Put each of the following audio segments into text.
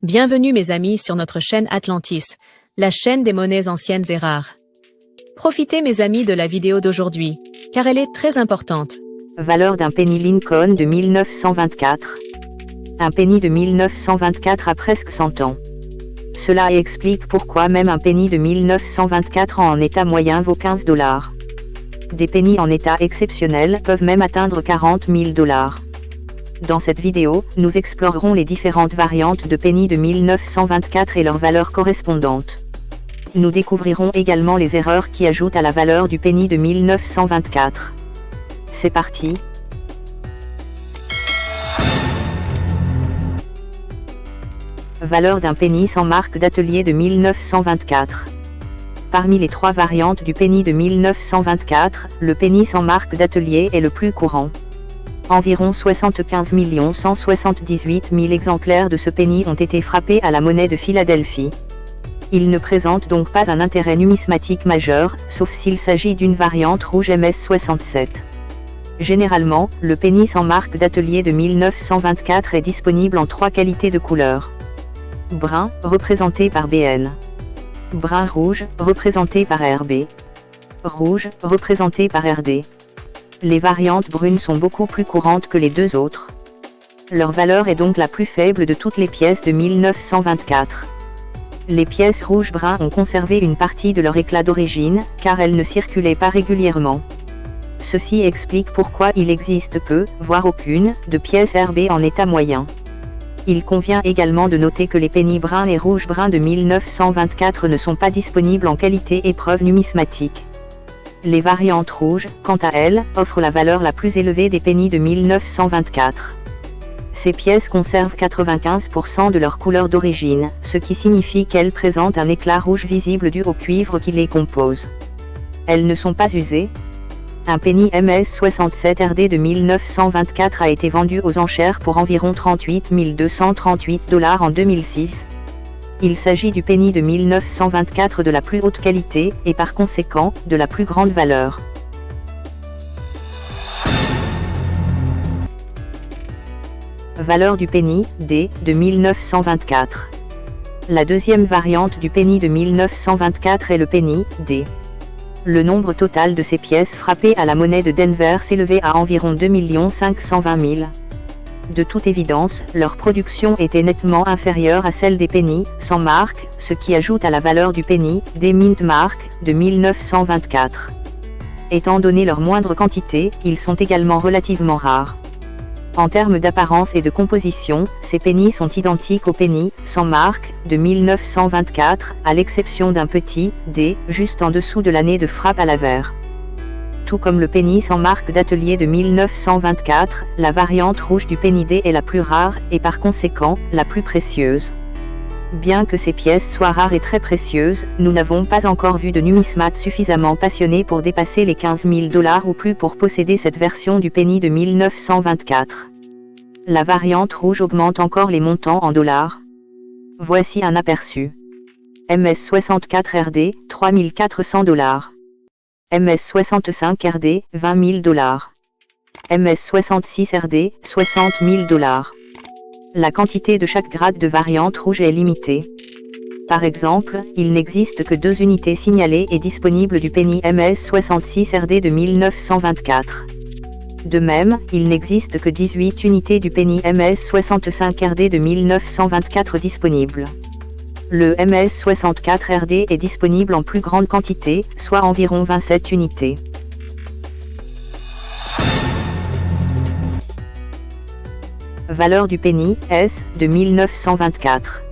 Bienvenue mes amis sur notre chaîne Atlantis, la chaîne des monnaies anciennes et rares. Profitez mes amis de la vidéo d'aujourd'hui, car elle est très importante. Valeur d'un penny Lincoln de 1924. Un penny de 1924 a presque 100 ans. Cela explique pourquoi même un penny de 1924 en état moyen vaut 15 $. Des pennies en état exceptionnel peuvent même atteindre 40 000 $. Dans cette vidéo, nous explorerons les différentes variantes de penny de 1924 et leurs valeurs correspondantes. Nous découvrirons également les erreurs qui ajoutent à la valeur du penny de 1924. C'est parti. Valeur d'un penny sans marque d'atelier de 1924. Parmi les trois variantes du penny de 1924, le penny sans marque d'atelier est le plus courant. Environ 75 178 000 exemplaires de ce penny ont été frappés à la monnaie de Philadelphie. Il ne présente donc pas un intérêt numismatique majeur, sauf s'il s'agit d'une variante rouge MS67. Généralement, le penny sans marque d'atelier de 1924 est disponible en trois qualités de couleurs. Brun, représenté par BN. Brun rouge, représenté par RB. Rouge, représenté par RD. Les variantes brunes sont beaucoup plus courantes que les deux autres. Leur valeur est donc la plus faible de toutes les pièces de 1924. Les pièces rouge-brun ont conservé une partie de leur éclat d'origine, car elles ne circulaient pas régulièrement. Ceci explique pourquoi il existe peu, voire aucune, de pièces RB en état moyen. Il convient également de noter que les penny brun et rouge-brun de 1924 ne sont pas disponibles en qualité épreuve numismatique. Les variantes rouges, quant à elles, offrent la valeur la plus élevée des pennies de 1924. Ces pièces conservent 95% de leur couleur d'origine, ce qui signifie qu'elles présentent un éclat rouge visible dû au cuivre qui les compose. Elles ne sont pas usées. Un penny MS67 RD de 1924 a été vendu aux enchères pour environ 38 238 $ en 2006. Il s'agit du penny de 1924 de la plus haute qualité, et par conséquent, de la plus grande valeur. Valeur du penny, D, de 1924. La deuxième variante du penny de 1924 est le penny, D. Le nombre total de ces pièces frappées à la monnaie de Denver s'élevait à environ 2 520 000. De toute évidence, leur production était nettement inférieure à celle des penny, sans marque, ce qui ajoute à la valeur du penny, des mint mark, de 1924. Étant donné leur moindre quantité, ils sont également relativement rares. En termes d'apparence et de composition, ces pennies sont identiques aux penny, sans marque, de 1924, à l'exception d'un petit, D, juste en dessous de l'année de frappe à l'avers. Tout comme le penny sans marque d'atelier de 1924, la variante rouge du penny D est la plus rare, et par conséquent, la plus précieuse. Bien que ces pièces soient rares et très précieuses, nous n'avons pas encore vu de numismates suffisamment passionnés pour dépasser les 15 000 $ ou plus pour posséder cette version du penny de 1924. La variante rouge augmente encore les montants en dollars. Voici un aperçu. MS64 RD, 3 400 $. MS65 RD, 20 000 $. MS66 RD, 60 000 $. La quantité de chaque grade de variante rouge est limitée. Par exemple, il n'existe que 2 unités signalées et disponibles du penny MS66 RD de 1924. De même, il n'existe que 18 unités du penny MS65 RD de 1924 disponibles. Le MS64 RD est disponible en plus grande quantité, soit environ 27 unités. Valeur du penny, S, de 1924.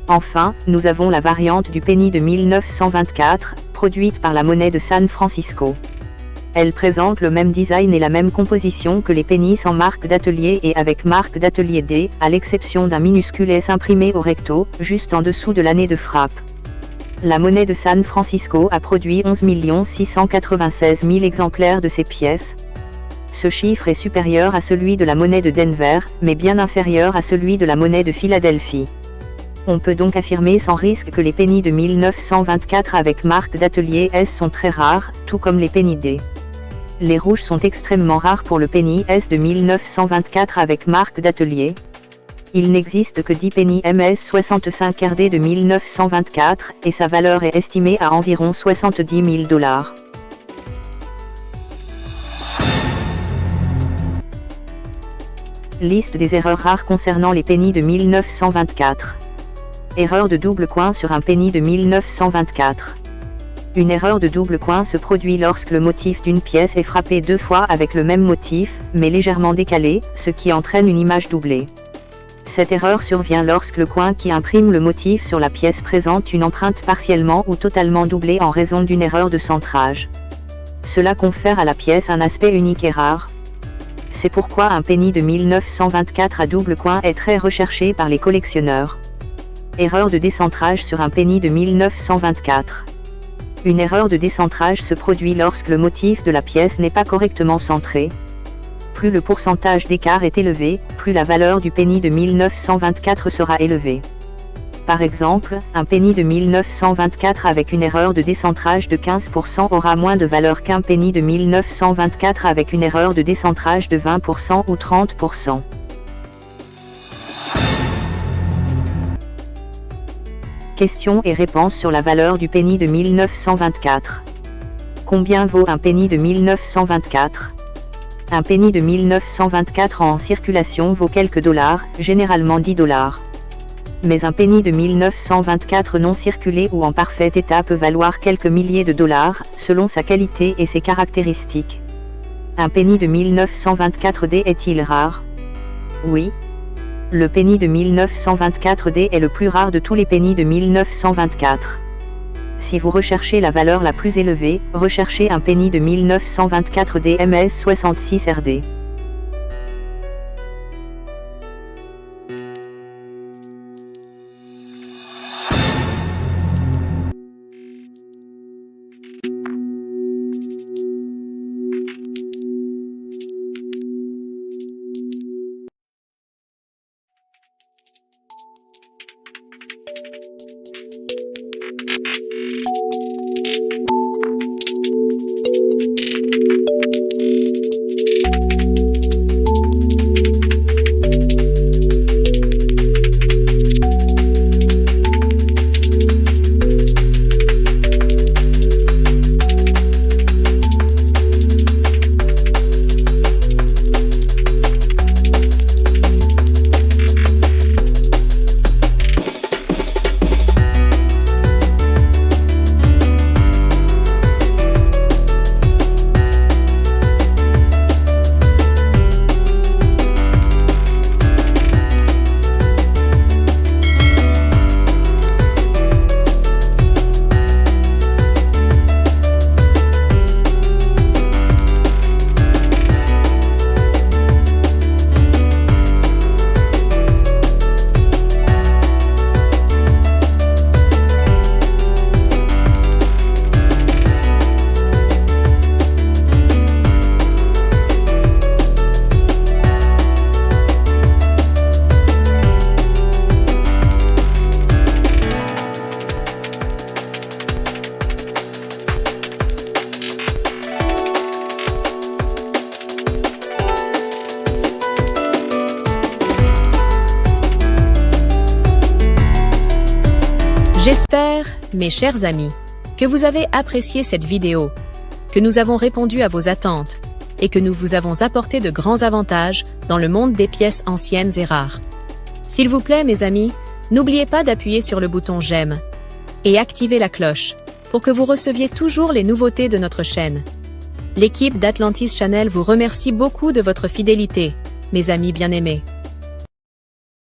Enfin, nous avons la variante du penny de 1924, produite par la monnaie de San Francisco. Elle présente le même design et la même composition que les pennies sans marque d'atelier et avec marque d'atelier D, à l'exception d'un minuscule S imprimé au recto, juste en dessous de l'année de frappe. La monnaie de San Francisco a produit 11 696 000 exemplaires de ces pièces. Ce chiffre est supérieur à celui de la monnaie de Denver, mais bien inférieur à celui de la monnaie de Philadelphie. On peut donc affirmer sans risque que les pennies de 1924 avec marque d'atelier S sont très rares, tout comme les penny D. Les rouges sont extrêmement rares pour le penny S de 1924 avec marque d'atelier. Il n'existe que 10 penny MS65RD de 1924 et sa valeur est estimée à environ 70 000 $. Liste des erreurs rares concernant les pennies de 1924. Erreur de double coin sur un penny de 1924. Une erreur de double coin se produit lorsque le motif d'une pièce est frappé deux fois avec le même motif, mais légèrement décalé, ce qui entraîne une image doublée. Cette erreur survient lorsque le coin qui imprime le motif sur la pièce présente une empreinte partiellement ou totalement doublée en raison d'une erreur de centrage. Cela confère à la pièce un aspect unique et rare. C'est pourquoi un penny de 1924 à double coin est très recherché par les collectionneurs. Erreur de décentrage sur un penny de 1924. Une erreur de décentrage se produit lorsque le motif de la pièce n'est pas correctement centré. Plus le pourcentage d'écart est élevé, plus la valeur du penny de 1924 sera élevée. Par exemple, un penny de 1924 avec une erreur de décentrage de 15% aura moins de valeur qu'un penny de 1924 avec une erreur de décentrage de 20% ou 30%. Questions et réponses sur la valeur du penny de 1924. Combien vaut un penny de 1924? Un penny de 1924 en circulation vaut quelques dollars, généralement 10 $. Mais un penny de 1924 non circulé ou en parfait état peut valoir quelques milliers de dollars, selon sa qualité et ses caractéristiques. Un penny de 1924D est-il rare? Oui. Le penny de 1924D est le plus rare de tous les pennies de 1924. Si vous recherchez la valeur la plus élevée, recherchez un penny de 1924D MS66RD. J'espère, mes chers amis, que vous avez apprécié cette vidéo, que nous avons répondu à vos attentes et que nous vous avons apporté de grands avantages dans le monde des pièces anciennes et rares. S'il vous plaît, mes amis, n'oubliez pas d'appuyer sur le bouton j'aime et activer la cloche pour que vous receviez toujours les nouveautés de notre chaîne. L'équipe d'Atlantis Channel vous remercie beaucoup de votre fidélité, mes amis bien-aimés.